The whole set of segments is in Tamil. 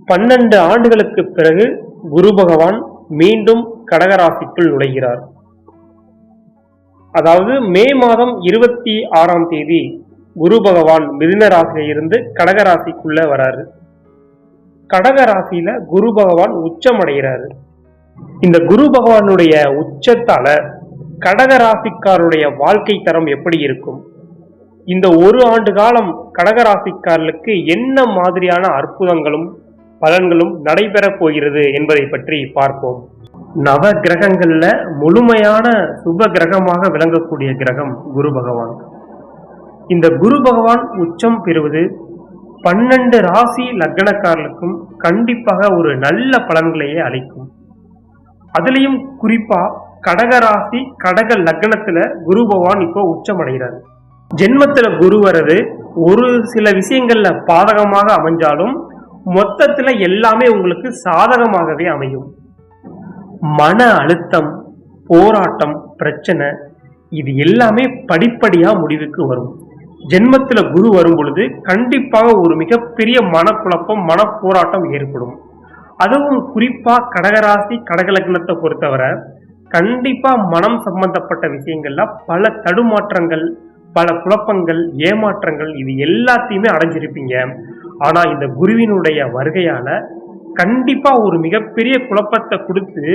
12 ஆண்டுகளுக்கு பிறகு குரு பகவான் மீண்டும் கடகராசிக்குள் நுழைகிறார். அதாவது மே மாதம் 26ஆம் தேதி குரு பகவான் மிதுன ராசியில இருந்து கடகராசிக்குள்ள வராரு. கடகராசியில குரு பகவான் உச்சம் அடைகிறாரு. இந்த குரு பகவானுடைய உச்சத்தால கடகராசிக்காருடைய வாழ்க்கை தரம் எப்படி இருக்கும், இந்த ஒரு ஆண்டு காலம் கடகராசிக்காரர்களுக்கு என்ன மாதிரியான அற்புதங்களும் பலன்களும் நடைபெறப் போகிறது என்பதை பற்றி பார்ப்போம். நவ கிரகங்கள்ல முழுமையான சுப கிரகமாக விளங்கக்கூடிய கிரகம் குரு பகவான். இந்த குரு பகவான் உச்சம் பெறுவது 12 ராசி லக்னக்காரர்களுக்கும் கண்டிப்பாக ஒரு நல்ல பலன்களையே அளிக்கும். அதுலயும் குறிப்பா கடகராசி கடக லக்னத்துல குரு பகவான் இப்போ உச்சம் அடைகிறார். ஜென்மத்துல குரு வர்றது ஒரு சில விஷயங்கள்ல பாதகமாக அமைஞ்சாலும் மொத்தத்துல எல்லாமே உங்களுக்கு சாதகமாகவே அமையும். மன அழுத்தம், போராட்டம், பிரச்சனை இது எல்லாமே படிப்படியா முடிவுக்கு வரும். ஜென்மத்துல குரு வரும் பொழுது கண்டிப்பாக ஒரு மிகப்பெரிய மனக்குழப்பம், மன போராட்டம் ஏற்படும். அதுவும் குறிப்பா கடகராசி கடக லக்னத்தை பொறுத்தவரை கண்டிப்பா மனம் சம்பந்தப்பட்ட விஷயங்கள்ல பல தடுமாற்றங்கள், பல குழப்பங்கள், ஏமாற்றங்கள் இது எல்லாத்தையுமே அடைஞ்சிருப்பீங்க. ஆனா இந்த குருவினுடைய வருகையால கண்டிப்பா ஒரு மிகப்பெரிய குழப்பத்தை கொடுத்து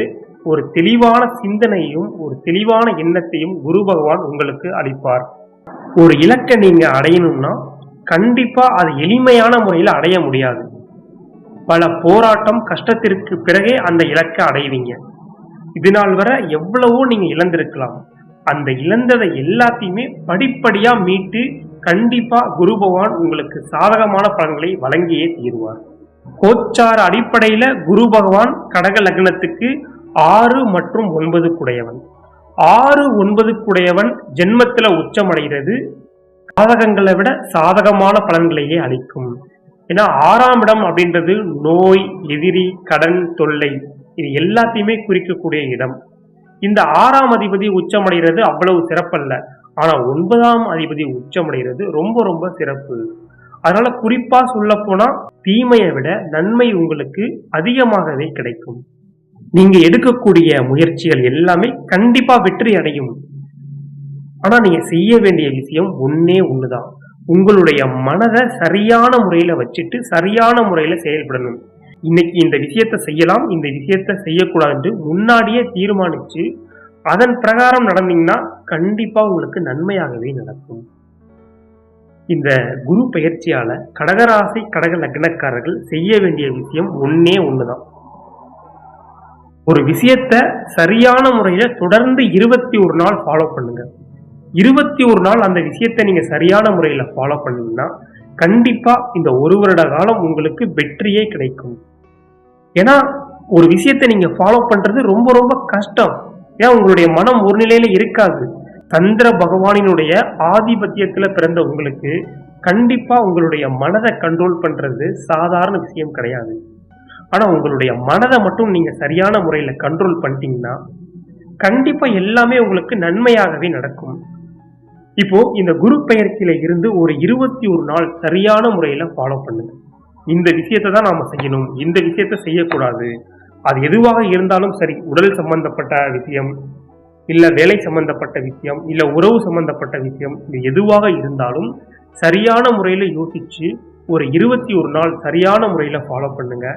ஒரு தெளிவான சிந்தனையும் ஒரு தெளிவான எண்ணத்தையும் குரு பகவான் உங்களுக்கு அளிப்பார். ஒரு இலக்கை நீங்க அடையணும்னா கண்டிப்பா அது எளிமையான முறையில் அடைய முடியாது. பல போராட்டம் கஷ்டத்திற்கு பிறகே அந்த இலக்கை அடைவீங்க. இதனால் வரை எவ்வளவோ நீங்க இழந்திருக்கலாம். அந்த இழந்ததை எல்லாத்தையுமே படிப்படியா மீட்டு கண்டிப்பா குரு பகவான் உங்களுக்கு சாதகமான பலன்களை வழங்கியே தீருவார். கோச்சார அடிப்படையில குரு பகவான் கடக லக்னத்துக்கு 6 மற்றும் 9 குடையவன். 6, 9 குடையவன் ஜென்மத்துல உச்சமடைகிறது சாதகங்களை விட சாதகமான பலன்களையே அளிக்கும். ஏன்னா 6ஆம் இடம் அப்படின்றது நோய், எதிரி, கடன் தொல்லை இது எல்லாத்தையுமே குறிக்கக்கூடிய இடம். இந்த 6ஆம் அதிபதி உச்சமடைகிறது அவ்வளவு சிறப்பல்ல. ஆனா 9ஆம் அதிபதி உச்சமடைகிறது ரொம்ப ரொம்ப சிறப்பு. அதனால குறிப்பா சொல்ல போனா தீமையை விட நன்மை உங்களுக்கு அதிகமாகவே கிடைக்கும். நீங்க எடுக்கக்கூடிய முயற்சிகள் எல்லாமே கண்டிப்பா வெற்றி அடையும். ஆனா நீங்க செய்ய வேண்டிய விஷயம் ஒண்ணுதான், உங்களுடைய மனதை சரியான முறையில வச்சுட்டு சரியான முறையில செயல்படணும். இன்னைக்கு இந்த விஷயத்த செய்யலாம், இந்த விஷயத்த செய்யக்கூடாது முன்னாடியே தீர்மானிச்சு அதன் பிரகாரம் நடந்தீங்கன்னா கண்டிப்பா உங்களுக்கு நன்மையாகவே நடக்கும். இந்த குரு பயிற்சியால கடகராசி கடக லக்னக்காரர்கள் செய்ய வேண்டிய விஷயம் ஒண்ணுதான், ஒரு விஷயத்த சரியான முறையில தொடர்ந்து 21 நாள் ஃபாலோ பண்ணுங்க. 21 நாள் அந்த விஷயத்தை நீங்க சரியான முறையில ஃபாலோ பண்ணீங்கன்னா கண்டிப்பா இந்த 1 வருட காலம் உங்களுக்கு வெற்றியே கிடைக்கும். ஏன்னா ஒரு விஷயத்தை நீங்க ஃபாலோ பண்றது ரொம்ப ரொம்ப கஷ்டம். ஏன் உங்களுடைய மனம் ஒரு நிலையில இருக்காது. சந்திர பகவானினுடைய ஆதிபத்தியத்துல பிறந்த உங்களுக்கு கண்டிப்பா உங்களுடைய மனதை கண்ட்ரோல் பண்றது சாதாரண விஷயம் கிடையாது. ஆனா உங்களுடைய மனதை மட்டும் நீங்க சரியான முறையில கண்ட்ரோல் பண்ணிட்டீங்கன்னா கண்டிப்பா எல்லாமே உங்களுக்கு நன்மையாகவே நடக்கும். இப்போ இந்த குரு பெயர்ச்சியில இருந்து ஒரு 21 நாள் சரியான முறையில ஃபாலோ பண்ணுங்க. இந்த விஷயத்தை தான் நாம செய்யணும், இந்த விஷயத்த செய்யக்கூடாது. அது எதுவாக இருந்தாலும் சரி, உடல் சம்பந்தப்பட்ட விஷயம், இல்ல வேலை சம்பந்தப்பட்ட விஷயம், இல்ல உறவு சம்பந்தப்பட்ட விஷயம், இது எதுவாக இருந்தாலும் சரியான முறையில யோசிச்சு ஒரு 21 நாள் சரியான முறையில ஃபாலோ பண்ணுங்க.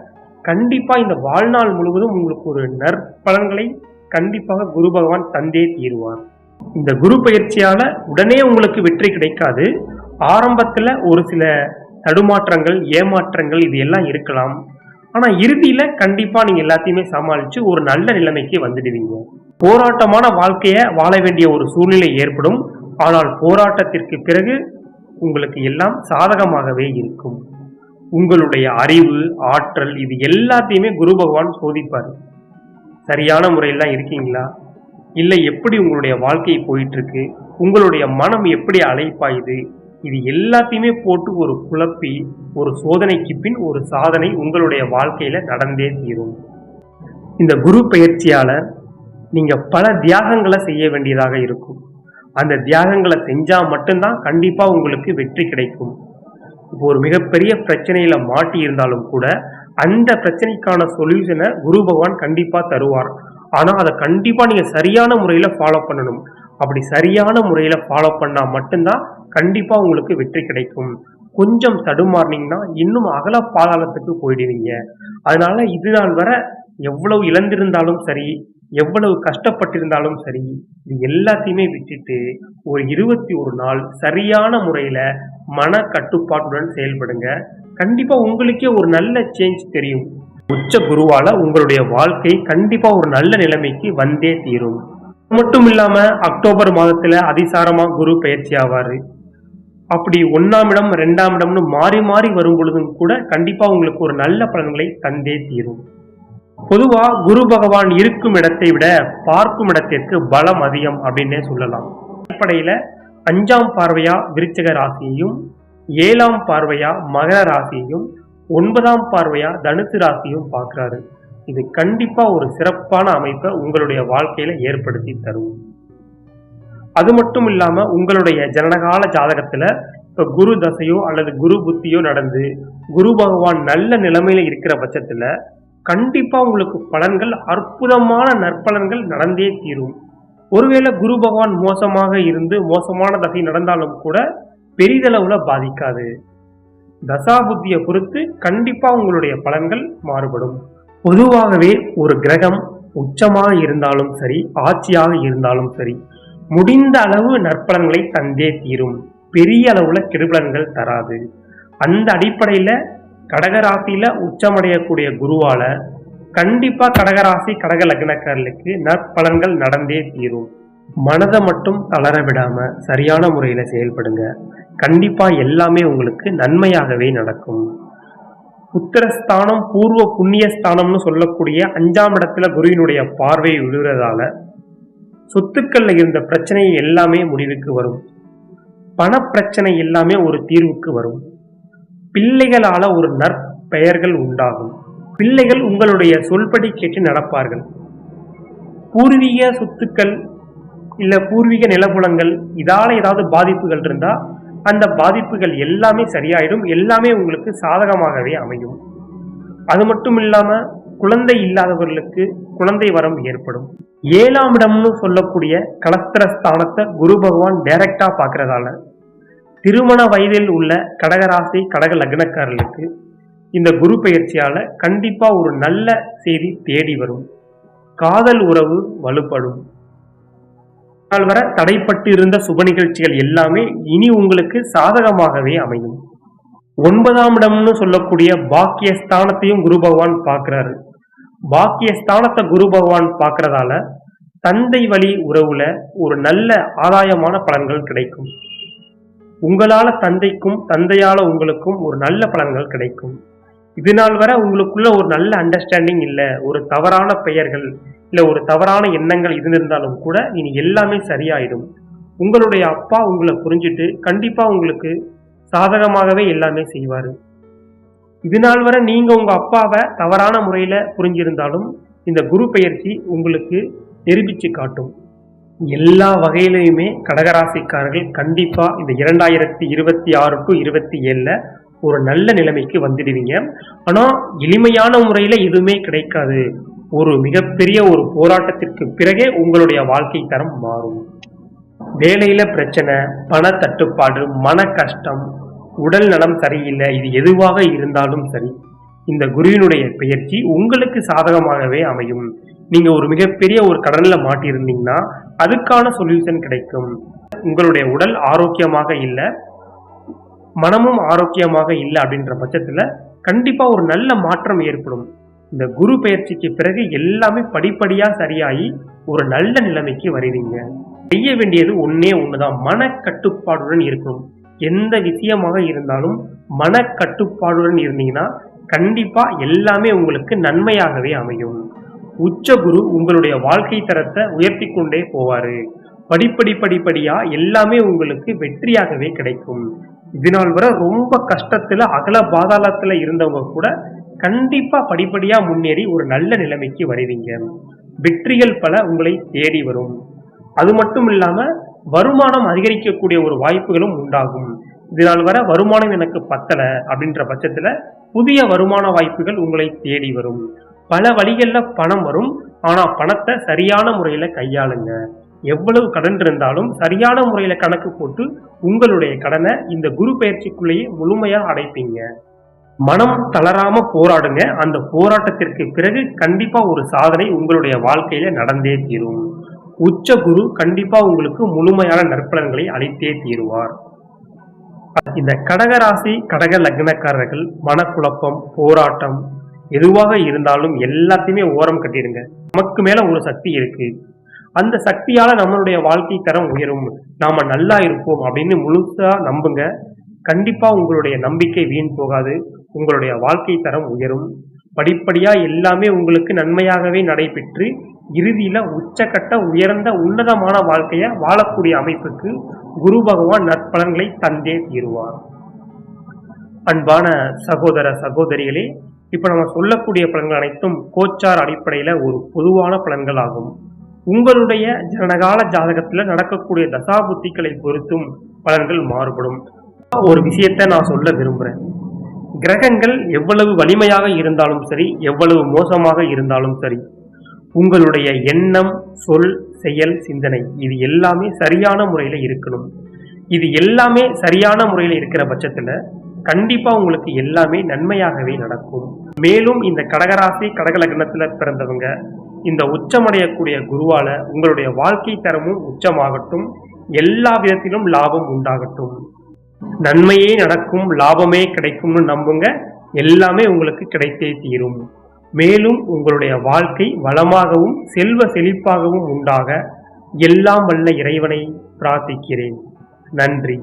கண்டிப்பா இந்த வாழ்நாள் முழுவதும் உங்களுக்கு ஒரு நற்பலன்களை கண்டிப்பாக குரு பகவான் தந்தே தீருவார். இந்த குரு பயிற்சியால உடனே உங்களுக்கு வெற்றி கிடைக்காது. ஆரம்பத்துல ஒரு சில தடுமாற்றங்கள், ஏமாற்றங்கள் இது எல்லாம் இருக்கலாம். ஆனா இறுதியில கண்டிப்பா நீங்க எல்லாத்தையுமே சமாளிச்சு ஒரு நல்ல நிலைமைக்கு வந்துடுவீங்க. போராட்டமான வாழ்க்கைய வாழ வேண்டிய ஒரு சூழ்நிலை ஏற்படும். ஆனால் போராட்டத்திற்கு பிறகு உங்களுக்கு எல்லாம் சாதகமாகவே இருக்கும். உங்களுடைய அறிவு, ஆற்றல் இது எல்லாத்தையுமே குரு பகவான் சோதிப்பார். சரியான முறையில் தான் இருக்கீங்களா, இல்லை எப்படி உங்களுடைய வாழ்க்கை போயிட்டு இருக்கு, உங்களுடைய மனம் எப்படி அலைப்பாயுது, இது எல்லாத்தையுமே போட்டு ஒரு குழப்பி ஒரு சோதனைக்கு பின் ஒரு சாதனை உங்களுடைய வாழ்க்கையில நடந்தே தீரும். இந்த குரு பயிற்சியால நீங்க பல தியாகங்களை செய்ய வேண்டியதாக இருக்கும். அந்த தியாகங்களை செஞ்சா மட்டும்தான் கண்டிப்பா உங்களுக்கு வெற்றி கிடைக்கும். இப்போ ஒரு மிகப்பெரிய பிரச்சனையில மாட்டி இருந்தாலும் கூட அந்த பிரச்சனைக்கான சொல்யூஷனை குரு பகவான் கண்டிப்பா தருவார். ஆனா அதை கண்டிப்பா நீங்க சரியான முறையில ஃபாலோ பண்ணணும். அப்படி சரியான முறையில ஃபாலோ பண்ணா மட்டும்தான் கண்டிப்பா உங்களுக்கு வெற்றி கிடைக்கும். கொஞ்சம் தடுமாறினீங்கன்னா இன்னும் அகல பாதாளத்துக்கு போயிடுவீங்க. அதனால இது நாள் வரை எவ்வளவு இழந்திருந்தாலும் சரி, எவ்வளவு கஷ்டப்பட்டிருந்தாலும் சரி, இது எல்லாத்தையுமே விட்டுட்டு ஒரு 21 நாள் சரியான முறையில மன கட்டுப்பாட்டுடன் செயல்படுங்க. கண்டிப்பா உங்களுக்கே ஒரு நல்ல சேஞ்ச் தெரியும். உச்ச குருவால உங்களுடைய வாழ்க்கை கண்டிப்பா ஒரு நல்ல நிலைமைக்கு வந்தே தீரும். அது மட்டும் இல்லாம அக்டோபர் மாதத்துல அதிசாரமா குரு பயிற்சி ஆவாரு. அப்படி 1ஆம் இடம் 2ஆம் இடம்னு மாறி மாறி வரும் பொழுதும் கூட கண்டிப்பா உங்களுக்கு ஒரு நல்ல பலன்களை தந்தே தீரும். பொதுவா குரு பகவான் இருக்கும் இடத்தை விட பார்க்கும் இடத்திற்கு பலம் அதிகம் அப்படின்னே சொல்லலாம். அடிப்படையில 5ஆம் பார்வையா விருச்சிக ராசியையும், 7ஆம் பார்வையா மகர ராசியையும், 9ஆம் பார்வையா தனுசு ராசியும் பார்க்கிறாரு. இது கண்டிப்பா ஒரு சிறப்பான அமைப்பை உங்களுடைய வாழ்க்கையில ஏற்படுத்தி தரும். அது மட்டும் இல்லாம உங்களுடைய ஜனனகால ஜாதகத்துல இப்ப குரு தசையோ அல்லது குரு புத்தியோ நடந்து குரு பகவான் நல்ல நிலைமையில இருக்கிற பட்சத்துல கண்டிப்பா உங்களுக்கு பலன்கள், அற்புதமான நற்பலன்கள் நடந்தே தீரும். ஒருவேளை குரு பகவான் மோசமாக இருந்து மோசமான தசை நடந்தாலும் கூட பெரிதளவுல பாதிக்காது. தசா புத்தியை பொறுத்து கண்டிப்பா உங்களுடைய பலன்கள் மாறுபடும். பொதுவாகவே ஒரு கிரகம் உச்சமாக இருந்தாலும் சரி, ஆட்சியாக இருந்தாலும் சரி, முடிந்த அளவு நற்பலன்களை தந்தே தீரும். பெரிய அளவுல கெடுபலன்கள் தராது. அந்த அடிப்படையில கடகராசியில உச்சமடையக்கூடிய குருவால கண்டிப்பா கடகராசி கடக லக்னக்காரர்களுக்கு நற்பலன்கள் நடந்தே தீரும். மனதை மட்டும் தளர விடாம சரியான முறையில செயல்படுங்க. கண்டிப்பா எல்லாமே உங்களுக்கு நன்மையாகவே நடக்கும். உத்தரஸ்தானம் பூர்வ புண்ணியஸ்தானம்னு சொல்லக்கூடிய 5ஆம் இடத்துல குருவினுடைய பார்வை விழுறதால சொத்துக்கள்ல இருந்த பிரச்சனை எல்லாமே முடிவுக்கு வரும். பணப்பிரச்சனை எல்லாமே ஒரு தீர்வுக்கு வரும். பிள்ளைகளால ஒரு நற்பெயர்கள் உண்டாகும். பிள்ளைகள் உங்களுடைய சொல்படி கேட்டு நடப்பார்கள். பூர்வீக சொத்துக்கள் இல்ல பூர்வீக நிலப்புலங்கள் இதால ஏதாவது பாதிப்புகள் இருந்தா அந்த பாதிப்புகள் எல்லாமே சரியாயிடும். எல்லாமே உங்களுக்கு சாதகமாகவே அமையும். அது மட்டும் இல்லாம குழந்தை இல்லாதவர்களுக்கு குழந்தை வரம் ஏற்படும். 7ஆம் இடம்னு சொல்லக்கூடிய கலஸ்திரஸ்தானத்தை குரு பகவான் டைரக்டா பாக்குறதால திருமண வயதில் உள்ள கடகராசி கடக லக்னக்காரர்களுக்கு இந்த குரு பயிற்சியால கண்டிப்பா ஒரு நல்ல செய்தி தேடி வரும். காதல் உறவு வலுப்படும். வர தடைப்பட்டு இருந்த சுப நிகழ்ச்சிகள் எல்லாமே இனி உங்களுக்கு சாதகமாகவே அமையும். 9ஆம் இடம்னு சொல்லக்கூடிய பாக்கியஸ்தானத்தையும் குரு பகவான் பார்க்கிறாரு. பாக்கியஸ்தானத்தை குரு பகவான் பார்க்கறதால தந்தை வழி உறவுல ஒரு நல்ல ஆதாயமான பலன்கள் கிடைக்கும். உங்களால தந்தைக்கும் தந்தையால உங்களுக்கும் ஒரு நல்ல பலன்கள் கிடைக்கும். இது நாள் வரை உங்களுக்குள்ள ஒரு நல்ல அண்டர்ஸ்டாண்டிங் இல்ல, ஒரு தவறான பெயர்கள் இல்ல ஒரு தவறான எண்ணங்கள் இருந்திருந்தாலும் கூட இனி எல்லாமே சரியாயிடும். உங்களுடைய அப்பா உங்களை புரிஞ்சுட்டு கண்டிப்பா உங்களுக்கு சாதகமாகவே எல்லாமே செய்வாரு. இது நாள் வரை நீங்க உங்க அப்பாவை தவறான முறையில புரிஞ்சிருந்தாலும் இந்த குரு பெயர்ச்சி உங்களுக்கு நிரூபிச்சு காட்டும். எல்லா வகையிலையுமே கடகராசிக்காரர்கள் கண்டிப்பா இந்த 2026 to 27 ஒரு நல்ல நிலைமைக்கு வந்துடுவீங்க. ஆனா எளிமையான முறையில எதுவுமே கிடைக்காது. ஒரு மிகப்பெரிய ஒரு போராட்டத்திற்கு பிறகே உங்களுடைய வாழ்க்கை தரம் மாறும். வேலையில பிரச்சனை, பண தட்டுப்பாடு, மன கஷ்டம், உடல் நலம் சரியில்லை, இது எதுவாக இருந்தாலும் சரி இந்த குருவினுடைய பெயர்ச்சி உங்களுக்கு சாதகமாகவே அமையும். நீங்க ஒரு மிகப்பெரிய ஒரு கடன்ல மாட்டியிருந்தீங்கன்னா அதுக்கான சொல்யூஷன் கிடைக்கும். உங்களுடைய உடல் ஆரோக்கியமாக இல்லை, மனமும் ஆரோக்கியமாக இல்லை அப்படின்ற பட்சத்துல கண்டிப்பா ஒரு நல்ல மாற்றம் ஏற்படும். இந்த குரு பயிற்சிக்கு பிறகு எல்லாமே படிப்படியா சரியாகி ஒரு நல்ல நிலைமைக்கு வருவீங்க. செய்ய வேண்டியது ஒன்னே ஒண்ணுதான், மன கட்டுப்பாடுடன் இருக்கணும். எந்த விஷயமாக இருந்தாலும் மன கட்டுப்பாடுடன் இருந்தீங்கன்னா கண்டிப்பா எல்லாமே உங்களுக்கு நன்மையாகவே அமையும். உச்ச குரு உங்களுடைய வாழ்க்கை தரத்தை உயர்த்தி கொண்டே போவாரு. படிப்படியா எல்லாமே உங்களுக்கு வெற்றியாகவே கிடைக்கும். இதனால் வரை ரொம்ப கஷ்டத்துல அகல பாதாளத்துல இருந்தவங்க கூட கண்டிப்பா படிப்படியா முன்னேறி ஒரு நல்ல நிலைமைக்கு வருவீங்க. வெற்றிகள் பல உங்களை தேடி வரும். அது மட்டும் இல்லாம வருமானம் அதிகரிக்கக்கூடிய ஒரு வாய்ப்புகளும் உண்டாகும். இதனால் வர வருமானம் எனக்கு பத்தல அப்படின்ற பட்சத்துல புதிய வருமான வாய்ப்புகள் உங்களை தேடி வரும். பல வழிகள்ல பணம் வரும். ஆனா பணத்தை சரியான முறையில கையாளுங்க. எவ்வளவு கடன் இருந்தாலும் சரியான முறையில கணக்கு போட்டு உங்களுடைய கடனை இந்த குரு பயிற்சிக்குள்ளேயே முழுமையா அடைப்பீங்க. மனம் தளராம போராடுங்க. அந்த போராட்டத்திற்கு பிறகு கண்டிப்பா ஒரு சாதனை உங்களுடைய வாழ்க்கையில நடந்தே தீரும். உச்ச குரு கண்டிப்பா உங்களுக்கு முழுமையான நற்பலன்களை அளித்தே தீருவார். இந்த கடகராசி கடக லக்னக்காரர்கள் மனக்குழப்பம், போராட்டம் எதுவாக இருந்தாலும் எல்லாத்தையுமே ஓரம் கட்டிடுங்க. நமக்கு மேல ஒரு சக்தி இருக்கு. அந்த சக்தியால நம்மளுடைய வாழ்க்கை தரம் உயரும். நாம நல்லா இருப்போம் அப்படின்னு முழுசா நம்புங்க. கண்டிப்பா உங்களுடைய நம்பிக்கை வீண் போகாது. உங்களுடைய வாழ்க்கை தரம் உயரும். படிப்படியா எல்லாமே உங்களுக்கு நன்மையாகவே நடைபெற்று இறுதியில உச்சக்கட்ட உயர்ந்த உன்னதமான வாழ்க்கைய வாழக்கூடிய அமைப்புக்கு குரு பகவான் நற்பலன்களை தந்தே தீருவார். அன்பான சகோதர சகோதரிகளே, இப்ப நம்ம சொல்லக்கூடிய பலன்கள் அனைத்தும் கோச்சார் அடிப்படையில ஒரு பொதுவான பலன்கள் ஆகும். உங்களுடைய ஜனகால ஜாதகத்துல நடக்கக்கூடிய தசாபுத்திகளை பொறுத்தும் பலன்கள் மாறுபடும். ஒரு விஷயத்தை நான் சொல்ல விரும்புறேன். கிரகங்கள் எவ்வளவு வலிமையாக இருந்தாலும் சரி, எவ்வளவு மோசமாக இருந்தாலும் சரி, உங்களுடைய எண்ணம், சொல், செயல், சிந்தனை இது எல்லாமே சரியான முறையில இருக்கணும். இது எல்லாமே சரியான முறையில இருக்கிற பட்சத்துல கண்டிப்பா உங்களுக்கு எல்லாமே நன்மையாகவே நடக்கும். மேலும் இந்த கடகராசி கடக லக்னத்துல பிறந்தவங்க இந்த உச்சமடையக்கூடிய குருவால உங்களுடைய வாழ்க்கை தரமும் உச்சமாகட்டும். எல்லா விதத்திலும் லாபம் உண்டாகட்டும். நன்மையே நடக்கும், லாபமே கிடைக்கும்னு நம்புங்க. எல்லாமே உங்களுக்கு கிடைத்தே தீரும். மேலும் உங்களுடைய வாழ்க்கை வளமாகவும் செல்வ செழிப்பாகவும் உண்டாக எல்லாம் வல்ல இறைவனை பிரார்த்திக்கிறேன். நன்றி.